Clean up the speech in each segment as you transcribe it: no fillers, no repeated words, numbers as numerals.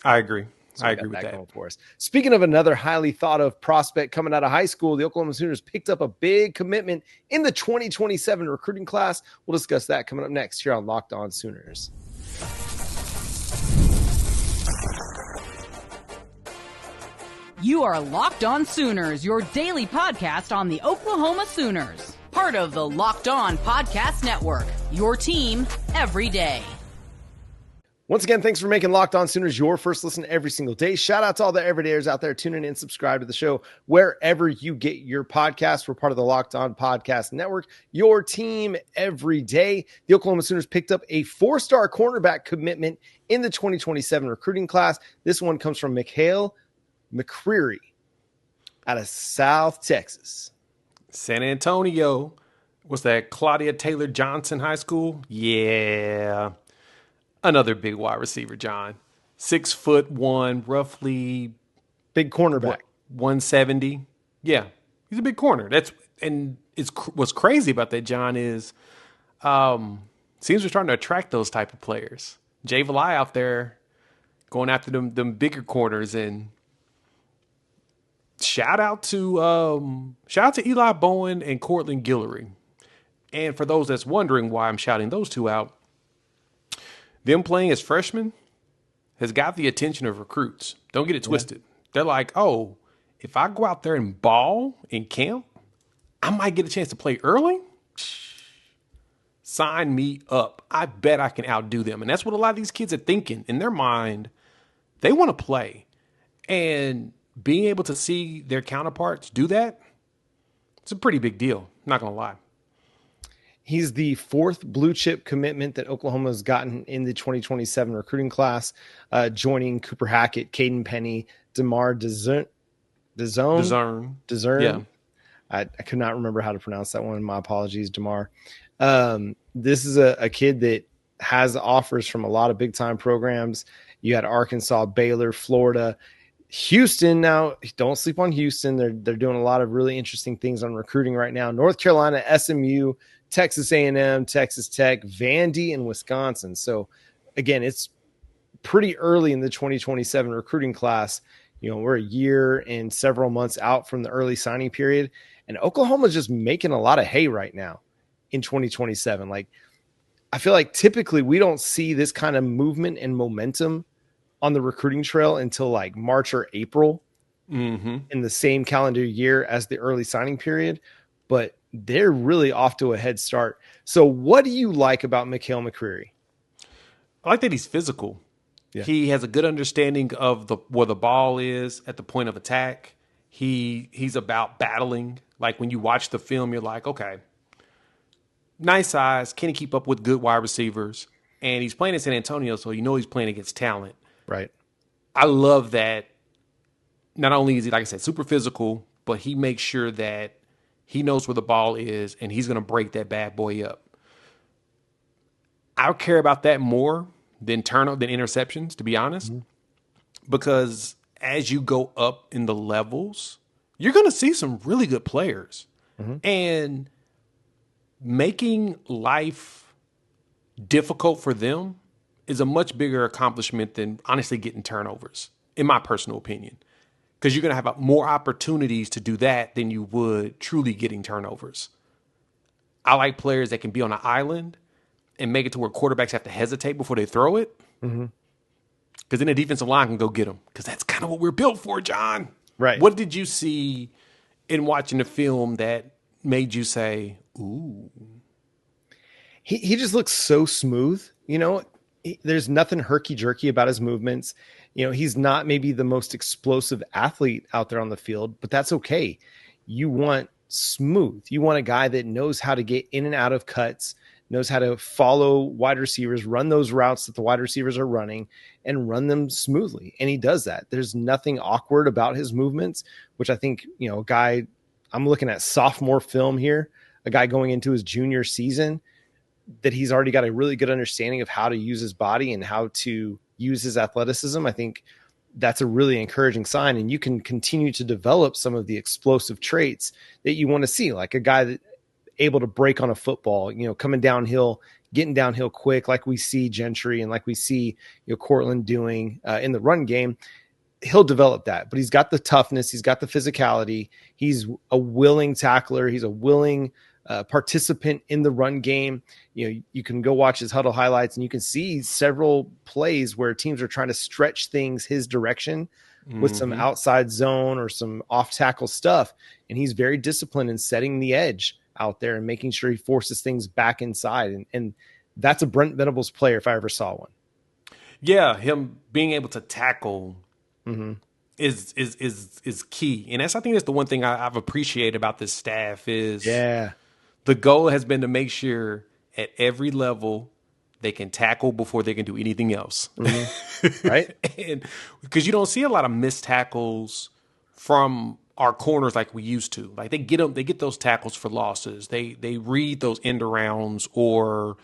I agree. So I agree with that. Going for us. Speaking of another highly thought of prospect coming out of high school, the Oklahoma Sooners picked up a big commitment in the 2027 recruiting class. We'll discuss that coming up next here on Locked On Sooners. You are Locked On Sooners, your daily podcast on the Oklahoma Sooners. Part of the Locked On Podcast Network, your team every day. Once again, thanks for making Locked On Sooners your first listen every single day. Shout out to all the everydayers out there tuning in, subscribe to the show wherever you get your podcasts. We're part of the Locked On Podcast Network, your team every day. The Oklahoma Sooners picked up a 4-star cornerback commitment in the 2027 recruiting class. This one comes from Mikhail McCreary out of South Texas. San Antonio. What's that? Claudia Taylor Johnson High School? Yeah. Another big wide receiver, John. 6'1", roughly big cornerback. 170. Yeah, he's a big corner. What's crazy about that, John, is seems we're starting to attract those type of players. Jay Valai out there going after them bigger corners, and shout out to Eli Bowen and Courtland Guillory. And for those that's wondering why I'm shouting those two out, them playing as freshmen has got the attention of recruits. Don't get it twisted. They're like, oh, if I go out there and ball in camp, I might get a chance to play early. Sign me up. I bet I can outdo them. And that's what a lot of these kids are thinking. In their mind, they want to play. And being able to see their counterparts do that, it's a pretty big deal. Not going to lie. He's the fourth blue chip commitment that Oklahoma has gotten in the 2027 recruiting class, joining Cooper Hackett, Caden Penny, DeMar DeZern. Yeah. I could not remember how to pronounce that one. My apologies, DeMar. This is a kid that has offers from a lot of big-time programs. You had Arkansas, Baylor, Florida, Houston. Now, don't sleep on Houston. They're doing a lot of really interesting things on recruiting right now. North Carolina, SMU, Texas A&M, Texas Tech, Vandy, and Wisconsin. So, again, it's pretty early in the 2027 recruiting class. You know, we're a year and several months out from the early signing period, and Oklahoma's just making a lot of hay right now in 2027. Like, I feel like typically we don't see this kind of movement and momentum on the recruiting trail until like March or April in the same calendar year as the early signing period. But they're really off to a head start. So what do you like about Mikhail McCreary? I like that he's physical. Yeah. He has a good understanding of where the ball is at the point of attack. He's about battling. Like when you watch the film, you're like, okay, nice size. Can he keep up with good wide receivers? And he's playing in San Antonio, so you know he's playing against talent. Right. I love that. Not only is he, like I said, super physical, but he makes sure that he knows where the ball is, and he's going to break that bad boy up. I care about that more than interceptions, to be honest, because as you go up in the levels, you're going to see some really good players. And making life difficult for them is a much bigger accomplishment than honestly getting turnovers, in my personal opinion. Because you're going to have more opportunities to do that than you would truly getting turnovers. I like players that can be on an island and make it to where quarterbacks have to hesitate before they throw it. Because then the defensive line can go get them. Because that's kind of what we're built for, John. Right. What did you see in watching the film that made you say, ooh? He just looks so smooth. You know, there's nothing herky-jerky about his movements. You know, he's not maybe the most explosive athlete out there on the field, but that's okay. You want smooth. You want a guy that knows how to get in and out of cuts, knows how to follow wide receivers, run those routes that the wide receivers are running, and run them smoothly. And he does that. There's nothing awkward about his movements, which I think, you know, a guy, I'm looking at sophomore film here, a guy going into his junior season, that he's already got a really good understanding of how to use his body and how to use his athleticism. I think that's a really encouraging sign, and you can continue to develop some of the explosive traits that you want to see, like a guy that able to break on a football, coming downhill, getting downhill quick, like we see Gentry and like we see Courtland doing in the run game. He'll develop that, but he's got the toughness. He's got the physicality. He's a willing tackler. He's a willing participant in the run game. You can go watch his huddle highlights and you can see several plays where teams are trying to stretch things his direction with some outside zone or some off tackle stuff. And he's very disciplined in setting the edge out there and making sure he forces things back inside. And that's a Brent Venables player if I ever saw one. Yeah. Him being able to tackle is key. And I think that's the one thing I've appreciated about this staff is the goal has been to make sure at every level they can tackle before they can do anything else. Right. And because you don't see a lot of missed tackles from our corners like we used to. Like they get those tackles for losses. They read those end arounds or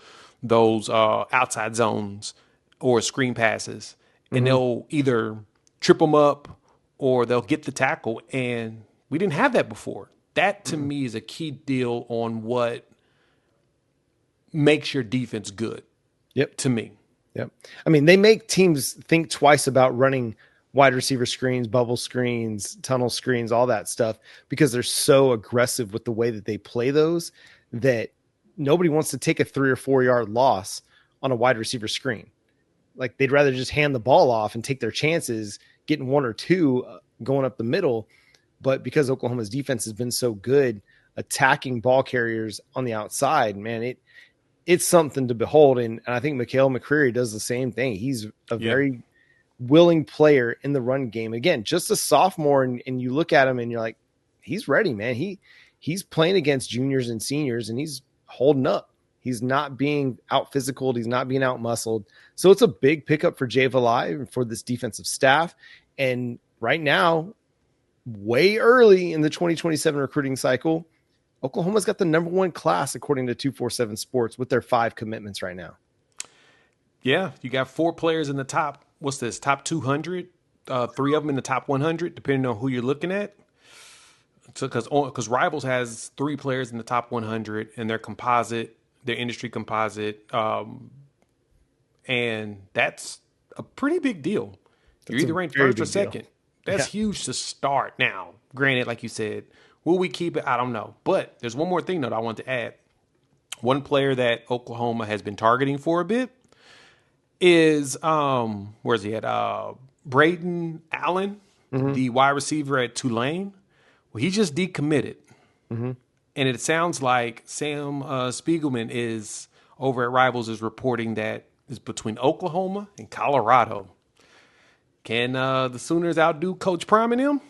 those outside zones or screen passes, and they'll either trip them up or they'll get the tackle. And we didn't have that before. That to me is a key deal on what makes your defense good. Yep. To me. Yep. I mean, they make teams think twice about running wide receiver screens, bubble screens, tunnel screens, all that stuff, because they're so aggressive with the way that they play those that nobody wants to take a 3 or 4 yard loss on a wide receiver screen. Like they'd rather just hand the ball off and take their chances, getting 1 or 2 going up the middle. But because Oklahoma's defense has been so good attacking ball carriers on the outside, man, it's something to behold. And I think Mikhail McCreary does the same thing. He's a very willing player in the run game. Again, just a sophomore, and you look at him and you're like, he's ready, man. He's playing against juniors and seniors and he's holding up. He's not being out physical. He's not being out muscled. So it's a big pickup for Jay Valai and for this defensive staff. And right now, way early in the 2027 recruiting cycle, Oklahoma's got the number 1 class according to 247 Sports with their 5 commitments right now. Yeah, you got 4 players in the top. What's this? Top 200. 3 of them in the top 100, depending on who you're looking at. So because Rivals has 3 players in the top 100 and their composite, their industry composite, and that's a pretty big deal. You're either ranked first or second. That's huge to start. Now, granted, like you said, will we keep it? I don't know. But there's one more thing that I want to add. One player that Oklahoma has been targeting for a bit is, where's he at? Braden Allen, the wide receiver at Tulane. Well, he just decommitted. And it sounds like Sam Spiegelman is over at Rivals is reporting that it's between Oklahoma and Colorado. Can the Sooners outdo Coach Prime and him?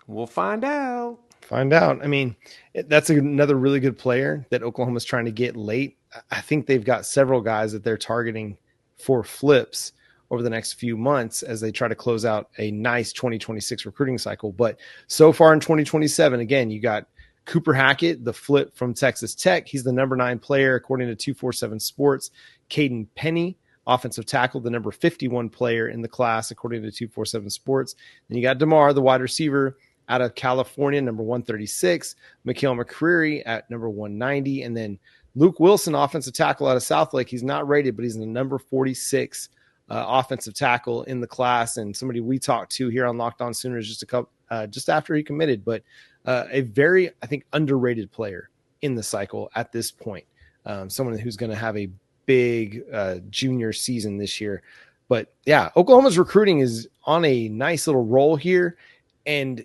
We'll find out. I mean, that's another really good player that Oklahoma's trying to get late. I think they've got several guys that they're targeting for flips over the next few months as they try to close out a nice 2026 recruiting cycle. But so far in 2027, again, you got Cooper Hackett, the flip from Texas Tech. He's the number 9 player, according to 247 Sports. Caden Penny, offensive tackle, the number 51 player in the class, according to 247 Sports. Then you got DeMar, the wide receiver out of California, number 136. Mikhail McCreary at number 190. And then Luke Wilson, offensive tackle out of Southlake. He's not rated, but he's the number 46 offensive tackle in the class, and somebody we talked to here on Locked On Sooners just after he committed. But a very, I think, underrated player in the cycle at this point. Someone who's going to have a big junior season this year. But yeah, Oklahoma's recruiting is on a nice little roll here. And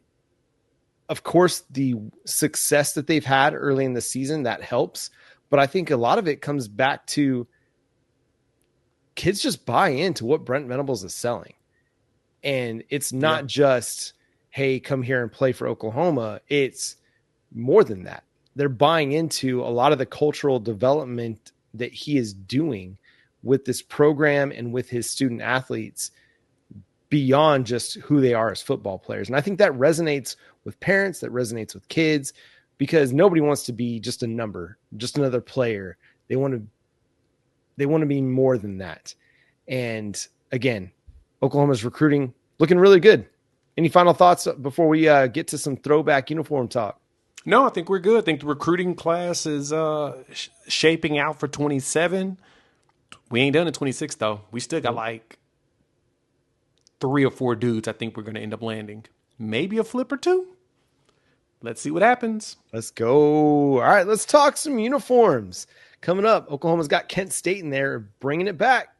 of course, the success that they've had early in the season, that helps. But I think a lot of it comes back to kids just buy into what Brent Venables is selling. And it's not just, hey, come here and play for Oklahoma. It's more than that. They're buying into a lot of the cultural development that he is doing with this program and with his student athletes beyond just who they are as football players. And I think that resonates with parents, that resonates with kids, because nobody wants to be just a number, just another player. They want to be more than that. And again, Oklahoma's recruiting looking really good. Any final thoughts before we get to some throwback uniform talk? No, I think we're good. I think the recruiting class is shaping out for 27. We ain't done in 26, though. We still got like 3 or 4 dudes I think we're going to end up landing. Maybe a flip or 2. Let's see what happens. Let's go. All right, let's talk some uniforms. Coming up, Oklahoma's got Kent State in there, bringing it back.